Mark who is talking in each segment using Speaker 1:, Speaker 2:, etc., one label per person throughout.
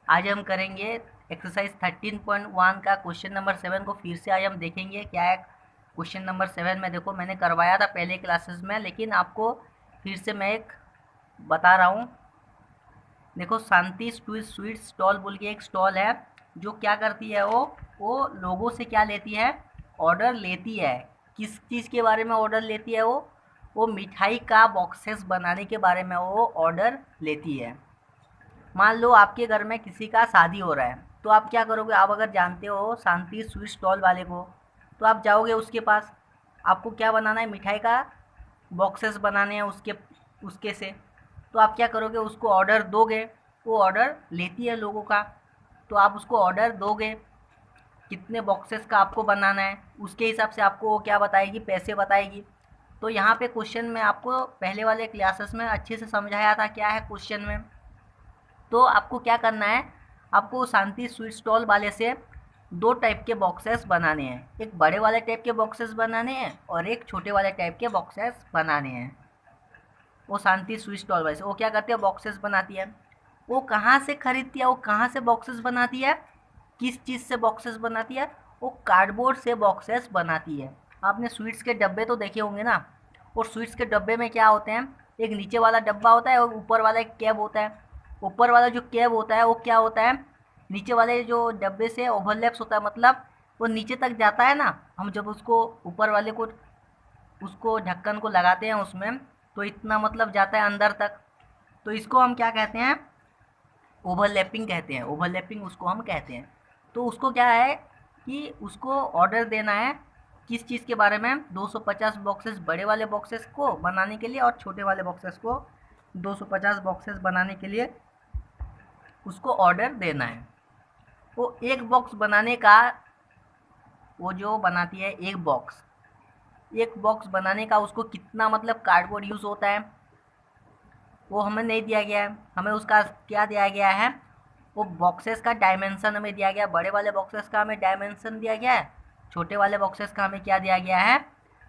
Speaker 1: आज हम करेंगे एक्सरसाइज 13.1 का क्वेश्चन नंबर 7 को फिर से आज हम देखेंगे क्या है। क्वेश्चन नंबर 7 में देखो मैंने करवाया था पहले क्लासेस में, लेकिन आपको फिर से मैं एक बता रहा हूँ। देखो शांति स्वीट स्टॉल बोल के एक स्टॉल है जो क्या करती है, वो लोगों से क्या लेती है, ऑर्डर लेती है। किस चीज़ के बारे में ऑर्डर लेती है? वो मिठाई का बॉक्सेस बनाने के बारे में वो ऑर्डर लेती है। मान लो आपके घर में किसी का शादी हो रहा है, तो आप क्या करोगे? आप अगर जानते हो शांति स्वीट स्टॉल वाले को, तो आप जाओगे उसके पास। आपको क्या बनाना है? मिठाई का बॉक्सेस बनाने हैं उसके उसके से। तो आप क्या करोगे? उसको ऑर्डर दोगे। वो ऑर्डर लेती है लोगों का, तो आप उसको ऑर्डर दोगे कितने बॉक्सेस का आपको बनाना है। उसके हिसाब से आपको वो क्या बताएगी, पैसे बताएगी। तो यहाँ पे क्वेश्चन में आपको पहले वाले क्लासेस में अच्छे से समझाया था क्या है क्वेश्चन में। तो आपको क्या करना है, आपको शांति स्वीट स्टॉल वाले से दो टाइप के बॉक्सेस बनाने हैं। एक बड़े वाले टाइप के बॉक्सेस बनाने हैं और एक छोटे वाले टाइप के बॉक्सेस बनाने हैं। वो शांति स्वीट स्टॉल वाले से वो क्या करती है, बॉक्सेस बनाती है। वो कहाँ से खरीदती है, वो कहाँ से बॉक्सेस बनाती है, किस चीज़ से बॉक्सेस बनाती है? वो कार्डबोर्ड से बॉक्सेस बनाती है। आपने स्वीट्स के डब्बे तो देखे होंगे ना, और स्वीट्स के डब्बे में क्या होते हैं, एक नीचे वाला डब्बा होता है और ऊपर वाला एक कैब होता है। ऊपर वाला जो कैब होता है वो क्या होता है, नीचे वाले जो डब्बे से ओवरलैप्स होता है, मतलब वो नीचे तक जाता है ना। हम जब उसको ऊपर वाले को उसको ढक्कन को लगाते हैं उसमें, तो इतना मतलब जाता है अंदर तक। तो इसको हम क्या कहते हैं, ओवरलैपिंग कहते हैं। ओवरलैपिंग उसको हम कहते हैं। तो उसको क्या है कि उसको ऑर्डर देना है किस चीज़ के बारे में, 250 बॉक्सेस बड़े वाले बॉक्सेस को बनाने के लिए और छोटे वाले बॉक्सेस को 250 बॉक्सेस बनाने के लिए उसको ऑर्डर देना है। वो एक बॉक्स बनाने का, वो जो बनाती है एक बॉक्स बनाने का उसको कितना मतलब कार्डबोर्ड यूज़ होता है वो हमें नहीं दिया गया है। हमें उसका क्या दिया गया है, वो बॉक्सेस का डायमेंशन हमें दिया गया है। बड़े वाले बॉक्सेस का हमें डायमेंशन दिया गया है, छोटे वाले बॉक्सेस का हमें क्या दिया गया है,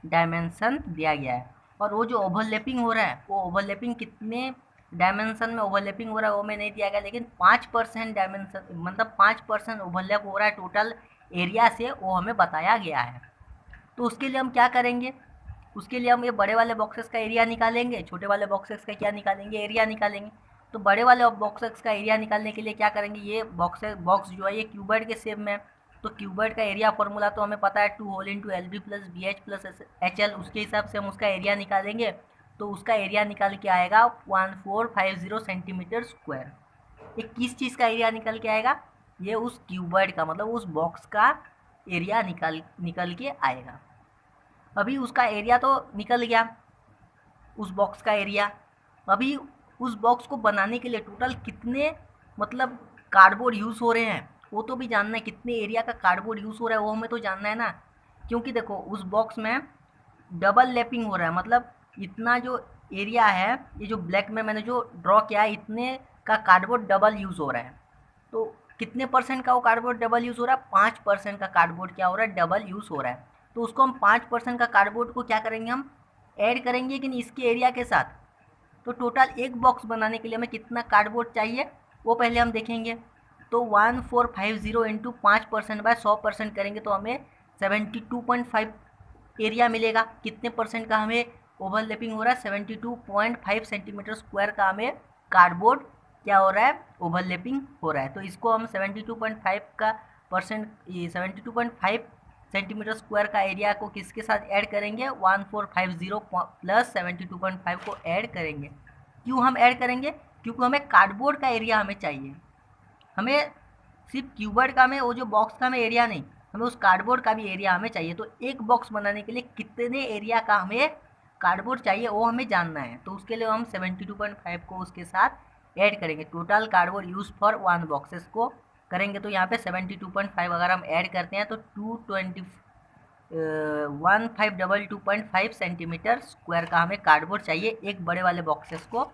Speaker 1: डायमेंशन दिया गया है। और वो जो ओवरलैपिंग हो रहा है, वो ओवरलैपिंग कितने डायमेंशन में ओवरलैपिंग हो रहा है वो हमें नहीं दिया गया, लेकिन 5% डायमेंशन मतलब 5% ओवरलैप हो रहा है टोटल एरिया से, वो हमें बताया गया है। तो उसके लिए हम क्या करेंगे, उसके लिए हम ये बड़े वाले बॉक्सेस का एरिया निकालेंगे, छोटे वाले बॉक्सेस का क्या निकालेंगे, एरिया निकालेंगे। तो बड़े वाले बॉक्सेस का एरिया निकालने के लिए क्या करेंगे, ये बॉक्स जो है ये क्यूबॉइड के शेप में। तो क्यूबॉइड का एरिया फॉर्मूला तो हमें पता है, 2 whole into L B plus B H plus H L. उसके हिसाब से हम उसका एरिया निकालेंगे। तो उसका एरिया निकाल के आएगा 1450 सेंटीमीटर स्क्वायर। ये किस चीज़ का एरिया निकल के आएगा, ये उस क्यूबॉइड का मतलब उस बॉक्स का एरिया निकल के आएगा। अभी उसका एरिया तो निकल गया, उस बॉक्स का एरिया। अभी उस बॉक्स को बनाने के लिए टोटल कितने मतलब कार्डबोर्ड यूज़ हो रहे हैं वो तो भी जानना है। कितने एरिया का कार्डबोर्ड यूज़ हो रहा है वो हमें तो जानना है ना। क्योंकि देखो उस बॉक्स में डबल लैपिंग हो रहा है, मतलब इतना जो एरिया है, ये जो ब्लैक में मैंने जो ड्रॉ किया है, इतने का कार्डबोर्ड डबल यूज़ हो रहा है। तो कितने परसेंट का वो कार्डबोर्ड डबल यूज़ हो रहा है, 5% का कार्डबोर्ड क्या हो रहा है, डबल यूज़ हो रहा है। तो उसको हम 5% का कार्डबोर्ड को क्या करेंगे, हम ऐड करेंगे कि नहीं इसके एरिया के साथ। तो टोटल एक बॉक्स बनाने के लिए हमें कितना कार्डबोर्ड चाहिए वो पहले हम देखेंगे। तो 1450 इंटू 5% बाय 100% करेंगे तो हमें 72.5 एरिया मिलेगा। कितने परसेंट का हमें ओवरलैपिंग हो रहा है, 72.5 सेंटीमीटर स्क्वायर का हमें कार्डबोर्ड क्या हो रहा है, ओवरलैपिंग हो रहा है। तो इसको हम 72.5 का परसेंट, 72.5 सेंटीमीटर स्क्वायर का एरिया को किसके साथ ऐड करेंगे, 1450 प्लस 72.5 को ऐड करेंगे। क्यों हम ऐड करेंगे, क्योंकि हमें कार्डबोर्ड का एरिया हमें चाहिए। हमें सिर्फ क्यूबर्ड का, हमें वो जो बॉक्स का हमें एरिया नहीं, हमें उस कार्डबोर्ड का भी एरिया हमें चाहिए। तो एक बॉक्स बनाने के लिए कितने एरिया का हमें कार्डबोर्ड चाहिए वो हमें जानना है। तो उसके लिए हम 72.5 को उसके साथ ऐड करेंगे। Total cardboard use for 1 boxes को करेंगे। तो यहाँ पे 72.5 अगर हम ऐड करते हैं तो 1522.5 सेंटीमीटर स्क्वायर का हमें कार्डबोर्ड चाहिए एक बड़े वाले बॉक्सेस को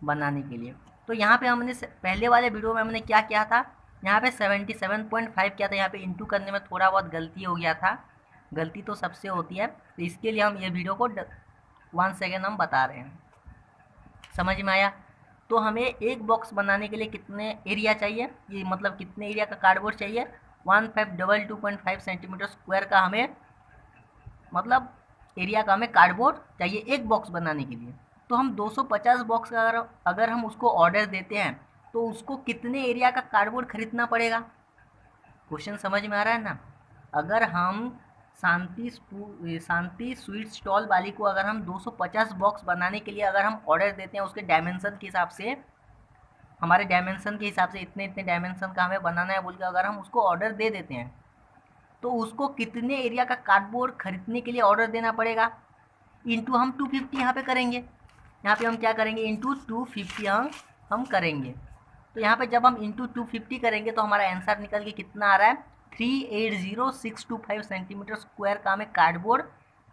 Speaker 1: बनाने के लिए। तो यहाँ पे हमने पहले वाले वीडियो में हमने क्या किया था, यहाँ पे 77.5 किया था। यहाँ पे इंटू करने में थोड़ा बहुत गलती हो गया था, गलती तो सबसे होती है। तो इसके लिए हम ये वीडियो को 1 सेकेंड हम बता रहे हैं। समझ में आया? तो हमें एक बॉक्स बनाने के लिए कितने एरिया चाहिए, ये मतलब कितने एरिया का कार्डबोर्ड चाहिए, 1522.5 सेंटीमीटर स्क्वायर का हमें मतलब एरिया का हमें कार्डबोर्ड चाहिए एक बॉक्स बनाने के लिए। तो हम 250 बॉक्स का अगर हम उसको ऑर्डर देते हैं तो उसको कितने एरिया का कार्डबोर्ड खरीदना पड़ेगा। क्वेश्चन समझ में आ रहा है ना। अगर हम शांति स्वीट स्टॉल वाली को अगर हम 250 बॉक्स बनाने के लिए अगर हम ऑर्डर देते हैं उसके डायमेंशन के हिसाब से, हमारे डायमेंशन के हिसाब से इतने इतने डायमेंशन का हमें बनाना है बोल के अगर हम उसको ऑर्डर दे देते हैं तो उसको कितने एरिया का कार्डबोर्ड खरीदने के लिए ऑर्डर देना पड़ेगा, इंटू हम 250 यहाँ पे करेंगे। यहाँ पे हम क्या करेंगे, इंटू 250 हम करेंगे। तो यहाँ पे जब हम इंटू 250 करेंगे तो हमारा आंसर निकल के कितना आ रहा है, 380625 सेंटीमीटर स्क्वायर का हमें कार्डबोर्ड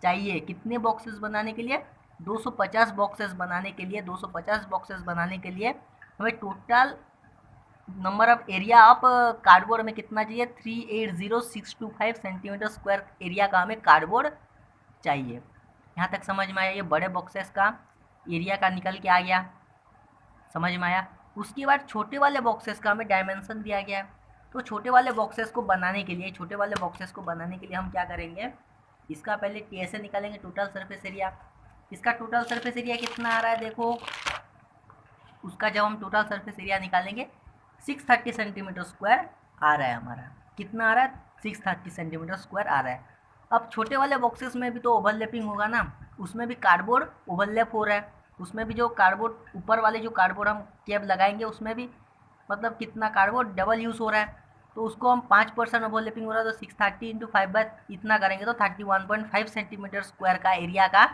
Speaker 1: चाहिए। कितने बॉक्सेस बनाने के लिए, 250 बॉक्सेस बनाने के लिए। 250 बॉक्सेस बनाने के लिए हमें total number of area of cardboard में कितना चाहिए, 380625 सेंटीमीटर स्क्वायर एरिया का हमें कार्डबोर्ड चाहिए। यहाँ तक समझ में आया। ये बड़े बॉक्सेस का एरिया का निकल के आ गया, समझ में आया। उसके बाद छोटे वाले बॉक्सेस का हमें डायमेंशन दिया गया है। तो छोटे वाले बॉक्सेस को बनाने के लिए हम क्या करेंगे, इसका पहले टीएसए निकालेंगे, टोटल सरफेस एरिया। इसका टोटल सरफेस एरिया कितना आ रहा है, देखो उसका जब हम टोटल सरफेस एरिया निकालेंगे 630 सेंटीमीटर स्क्वायर आ रहा है हमारा। कितना आ रहा है, 630 सेंटीमीटर स्क्वायर आ रहा है। अब छोटे वाले बॉक्सेस में भी तो ओवरलैपिंग होगा ना, उसमें भी कार्डबोर्ड ओवरलैप हो रहा है। उसमें भी जो कार्डबोर्ड ऊपर वाले जो कार्डबोर्ड हम कैप लगाएंगे उसमें भी मतलब कितना कार्डबोर्ड डबल यूज़ हो रहा है। तो उसको हम 5% ओवरलैपिंग हो रहा है तो 630 इंटू 5 बाय इतना करेंगे तो 31.5 सेंटीमीटर स्क्वायर का एरिया का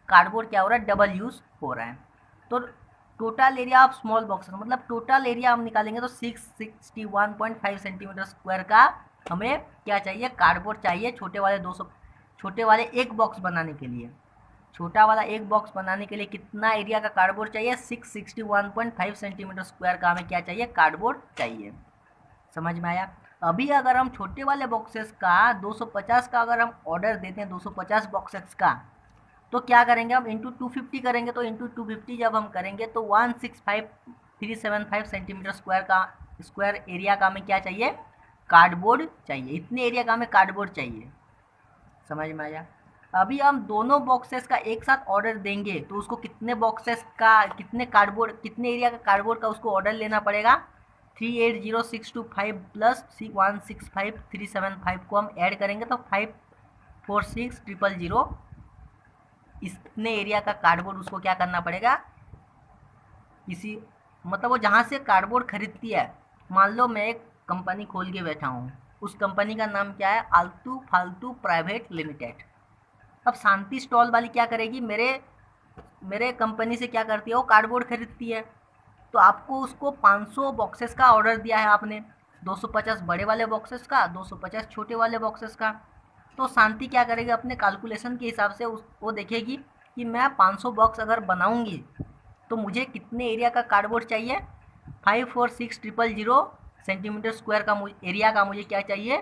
Speaker 1: कार्डबोर्ड क्या हो रहा है, डबल यूज़ हो रहा है। तो total area of small boxes मतलब टोटल एरिया हम निकालेंगे तो 661.5 सेंटीमीटर स्क्वायर का हमें क्या चाहिए, कार्डबोर्ड चाहिए। छोटे वाले एक बॉक्स बनाने के लिए, छोटा वाला एक बॉक्स बनाने के लिए कितना एरिया का कार्डबोर्ड चाहिए, 661.5 सेंटीमीटर स्क्वायर का हमें क्या चाहिए, कार्डबोर्ड चाहिए। समझ में आया। अभी अगर हम छोटे वाले बॉक्सेस का 250 का अगर हम ऑर्डर देते हैं 250 बॉक्सेस का, तो क्या करेंगे हम इंटू 250 करेंगे। तो इंटू 250 जब हम करेंगे तो 165375 सेंटीमीटर स्क्वायर एरिया का हमें क्या चाहिए, कार्डबोर्ड चाहिए। इतने एरिया का हमें कार्डबोर्ड चाहिए। समझ में आया। अभी हम दोनों बॉक्सेस का एक साथ ऑर्डर देंगे तो उसको कितने बॉक्सेस का कितने एरिया का कार्डबोर्ड का उसको ऑर्डर लेना पड़ेगा, 380625 प्लस 165375 को हम ऐड करेंगे तो 546000 इतने एरिया का कार्डबोर्ड उसको क्या करना पड़ेगा, किसी मतलब वो जहाँ से कार्डबोर्ड खरीदती है, मान लो मैं एक कंपनी खोल के बैठा हूँ, उस कंपनी का नाम क्या है, आलतू फालतू प्राइवेट लिमिटेड। अब शांति स्टॉल वाली क्या करेगी, मेरे कंपनी से क्या करती है, वो कार्डबोर्ड खरीदती है। तो आपको उसको 500 बॉक्सेस का ऑर्डर दिया है आपने, 250 बड़े वाले बॉक्सेस का, 250 छोटे वाले बॉक्सेस का। तो शांति क्या करेगी, अपने कैलकुलेशन के हिसाब से वो देखेगी कि मैं 500 बॉक्स अगर बनाऊंगी तो मुझे कितने एरिया का कार्डबोर्ड चाहिए, 546000 सेंटीमीटर स्क्वायर का एरिया का मुझे क्या चाहिए,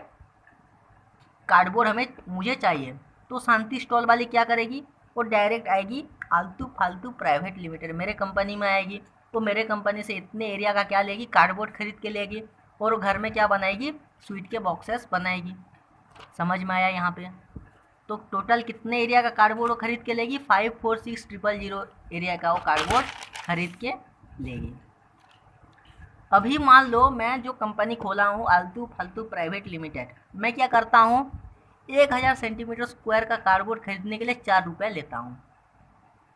Speaker 1: कार्डबोर्ड मुझे चाहिए। तो शांति स्टॉल वाली क्या करेगी, वो डायरेक्ट आएगी आलतू फालतू प्राइवेट लिमिटेड, मेरे कंपनी में आएगी। तो मेरे कंपनी से इतने एरिया का क्या लेगी, कार्डबोर्ड खरीद के लेगी और घर में क्या बनाएगी, स्वीट के बॉक्सेस बनाएगी। समझ में आया यहाँ पे। तो टोटल कितने एरिया का कार्डबोर्ड वो खरीद के लेगी, 546000 एरिया का वो कार्डबोर्ड खरीद के लेगी। अभी मान लो मैं जो कंपनी खोला हूँ आलतू फालतू प्राइवेट लिमिटेड, मैं क्या करता हूँ, 1000 सेंटीमीटर स्क्वायर का कार्डबोर्ड खरीदने के लिए 4 रुपये लेता हूँ।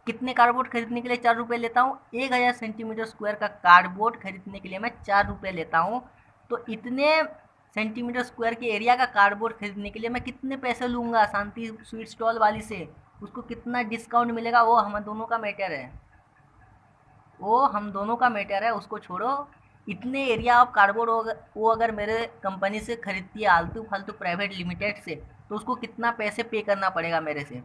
Speaker 1: कितने कार्डबोर्ड खरीदने के लिए 4 रुपये लेता हूँ, 1000 सेंटीमीटर स्क्वायर का कार्डबोर्ड खरीदने के लिए मैं 4 रुपये लेता हूँ। तो इतने सेंटीमीटर स्क्वायर के एरिया का कार्डबोर्ड खरीदने के लिए मैं कितने पैसे लूँगा शांति स्वीट स्टॉल वाली से, उसको कितना डिस्काउंट मिलेगा, वो हम दोनों का मैटर है, उसको छोड़ो। इतने एरिया ऑफ कार्डबोर्ड वो अगर मेरे कंपनी से खरीदती है आलतू फालतू प्राइवेट लिमिटेड से, तो उसको कितना पैसे पे करना पड़ेगा मेरे से।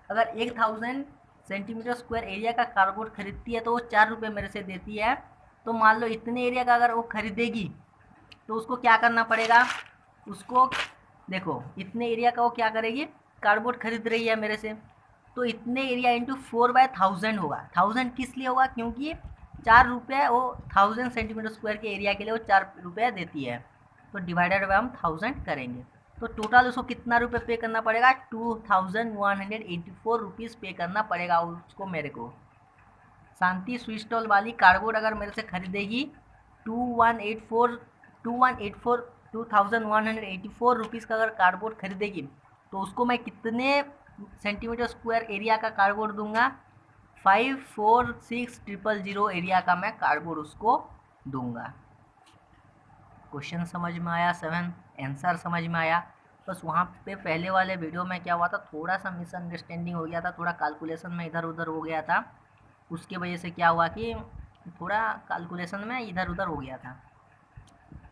Speaker 1: अगर 1000 सेंटीमीटर स्क्वायर एरिया का कार्डबोर्ड खरीदती है तो वो 4 रुपये मेरे से देती है। तो मान लो इतने एरिया का अगर वो खरीदेगी तो उसको क्या करना पड़ेगा, उसको देखो इतने एरिया का वो क्या करेगी, कार्डबोर्ड खरीद रही है मेरे से, तो इतने एरिया इंटू 4/1000 होगा। 1000 किस लिए होगा, क्योंकि ₹4 वो 1000 सेंटीमीटर स्क्वायर के एरिया के लिए वो ₹4 देती है, तो डिवाइडेड बाय हम 1000 करेंगे, तो टोटल उसको कितना रुपये पे करना पड़ेगा, 2184 रुपीज़ पे करना पड़ेगा उसको मेरे को। शांति स्वीट स्टॉल वाली कार्डबोर्ड अगर मेरे से खरीदेगी 2184 रुपीज़ का अगर कार्डबोर्ड खरीदेगी, तो उसको मैं कितने सेंटीमीटर स्क्वायर एरिया का कार्डबोर्ड दूंगा, 546,000 एरिया का मैं कार्डबोर्ड उसको दूंगा। क्वेश्चन समझ में आया 7, आंसर समझ में आया। बस वहाँ पे पहले वाले वीडियो में क्या हुआ था, थोड़ा सा मिसअंडरस्टैंडिंग हो गया था, थोड़ा कैलकुलेशन में इधर उधर हो गया था, उसके वजह से क्या हुआ कि थोड़ा कैलकुलेशन में इधर उधर हो गया था,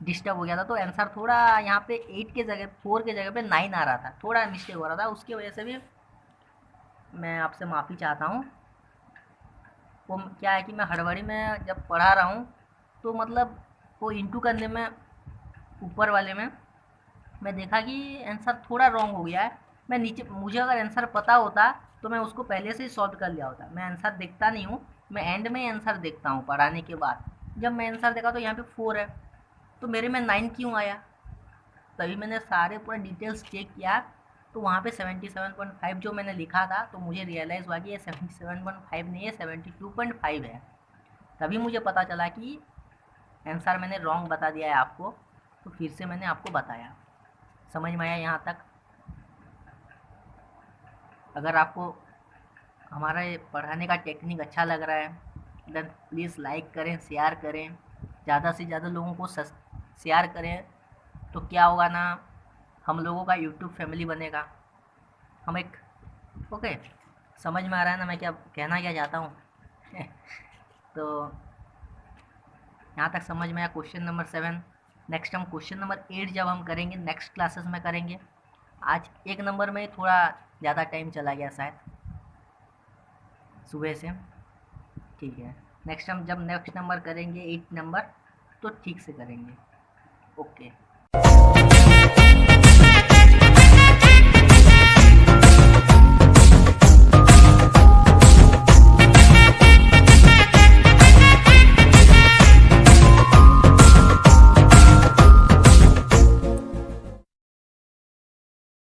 Speaker 1: डिस्टर्ब हो गया था, तो आंसर थोड़ा यहाँ पे 8 के जगह 4 के जगह पे 9 आ रहा था, थोड़ा मिस्टेक हो रहा था, उसकी वजह से भी मैं आपसे माफ़ी चाहता हूँ। वो क्या है कि मैं हड़बड़ी में जब पढ़ा रहा हूँ, तो मतलब वो इंटू करने में ऊपर वाले में मैं देखा कि आंसर थोड़ा रॉन्ग हो गया है। मैं नीचे, मुझे अगर आंसर पता होता तो मैं उसको पहले से ही सॉल्व कर लिया होता। मैं आंसर देखता नहीं हूँ, मैं एंड में ही आंसर देखता हूँ पढ़ाने के बाद। जब मैं आंसर देखा तो यहाँ पे 4 है, तो मेरे में 9 क्यों आया, तभी मैंने सारे पूरा डिटेल्स चेक किया, तो वहाँ पे 77.5 जो मैंने लिखा था, तो मुझे रियलाइज़ हुआ कि ये 77.5 नहीं है, 72.5 है। तभी मुझे पता चला कि आंसर मैंने रॉन्ग बता दिया है आपको, तो फिर से मैंने आपको बताया। समझ में आया यहाँ तक? अगर आपको हमारा ये पढ़ाने का टेक्निक अच्छा लग रहा है, देन प्लीज़ लाइक करें, शेयर करें, ज़्यादा से ज़्यादा लोगों को शेयर करें, तो क्या होगा ना, हम लोगों का यूट्यूब फैमिली बनेगा। हम एक, ओके, समझ में आ रहा है ना मैं क्या कहना क्या चाहता हूँ? तो यहाँ तक समझ में आया क्वेश्चन नंबर 7। नेक्स्ट हम क्वेश्चन नंबर 8 जब हम करेंगे नेक्स्ट क्लासेस में करेंगे। आज 1 नंबर में थोड़ा ज़्यादा टाइम चला गया शायद सुबह से, ठीक है। नेक्स्ट हम जब नेक्स्ट नंबर करेंगे 8 नंबर, तो ठीक से करेंगे। ओके।